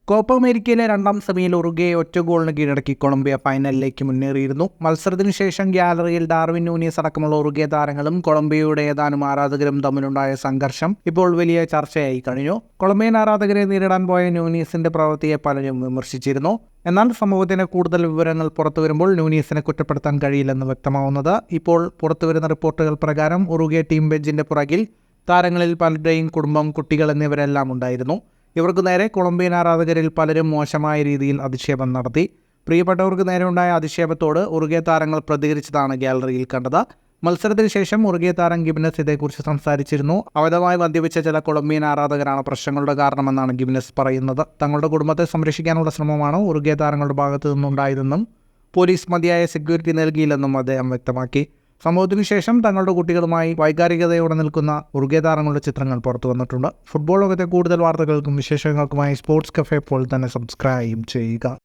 Copa അമേരിക്കയിലെ രണ്ടാം സെമിയിൽ ഉറുഗ്വയെ ഒറ്റ ഗോളിന് കീഴടക്കി കൊളംബിയ ഫൈനലിലേക്ക് മുന്നേറിയിരുന്നു. മത്സരത്തിനു ശേഷം ഗ്യാലറിയിൽ ഡാർവിൻ നൂനിയസ് അടക്കമുള്ള ഉറുഗ്വ താരങ്ങളും കൊളംബിയയുടെ ഏതാനും ആരാധകരും തമ്മിലുണ്ടായ സംഘർഷം ഇപ്പോൾ വലിയ ചർച്ചയായി കഴിഞ്ഞു. കൊളംബിയൻ ആരാധകരെ നേരിടാൻ പോയ നൂനിയസിന്റെ പ്രവൃത്തിയെ പലരും വിമർശിച്ചിരുന്നു. എന്നാൽ സംഭവത്തിന് കൂടുതൽ വിവരങ്ങൾ പുറത്തുവരുമ്പോൾ നൂനിയസിനെ കുറ്റപ്പെടുത്താൻ കഴിയില്ലെന്ന് വ്യക്തമാവുന്നത്. ഇപ്പോൾ പുറത്തുവരുന്ന റിപ്പോർട്ടുകൾ പ്രകാരം ഉറുഗ്വ ടീം ബെഞ്ചിന്റെ പുറകിൽ താരങ്ങളിൽ പലരുടെയും കുടുംബം, കുട്ടികൾ എന്നിവരെല്ലാം ഉണ്ടായിരുന്നു. ഇവർക്ക് നേരെ കൊളംബിയൻ ആരാധകരിൽ പലരും മോശമായ രീതിയിൽ അധിക്ഷേപം നടത്തി. പ്രിയപ്പെട്ടവർക്ക് നേരെ ഉണ്ടായ അധിക്ഷേപത്തോട് ഉറുഗ്വ താരങ്ങൾ പ്രതികരിച്ചതാണ് ഗ്യാലറിയിൽ കണ്ടത്. മത്സരത്തിന് ശേഷം ഉറുഗ്വ താരം ഗിമെനസ് ഇതേക്കുറിച്ച് സംസാരിച്ചിരുന്നു. അമിതമായി മദ്യപിച്ച ചില കൊളംബിയൻ ആരാധകരാണ് പ്രശ്നങ്ങളുടെ കാരണമെന്നാണ് ഗിമെനസ് പറയുന്നത്. തങ്ങളുടെ കുടുംബത്തെ സംരക്ഷിക്കാനുള്ള ശ്രമമാണ് ഉറുഗ്വ താരങ്ങളുടെ ഭാഗത്തു നിന്നുണ്ടായതെന്നും പോലീസ് മതിയായ സെക്യൂരിറ്റി നൽകിയില്ലെന്നും അദ്ദേഹം വ്യക്തമാക്കി. സംഭവത്തിനു ശേഷം തങ്ങളുടെ കുട്ടികളുമായി വൈകാരികതയോടെ നിൽക്കുന്ന ഉറുഗ്വ താരങ്ങളുടെ ചിത്രങ്ങൾ പുറത്തു വന്നിട്ടുണ്ട്. ഫുട്ബോൾ ലോകത്തെ കൂടുതൽ വാർത്തകൾക്കും വിശേഷങ്ങൾക്കുമായി സ്പോർട്സ് കഫേ ഇപ്പോൾ തന്നെ സബ്സ്ക്രൈബ് ചെയ്യുക.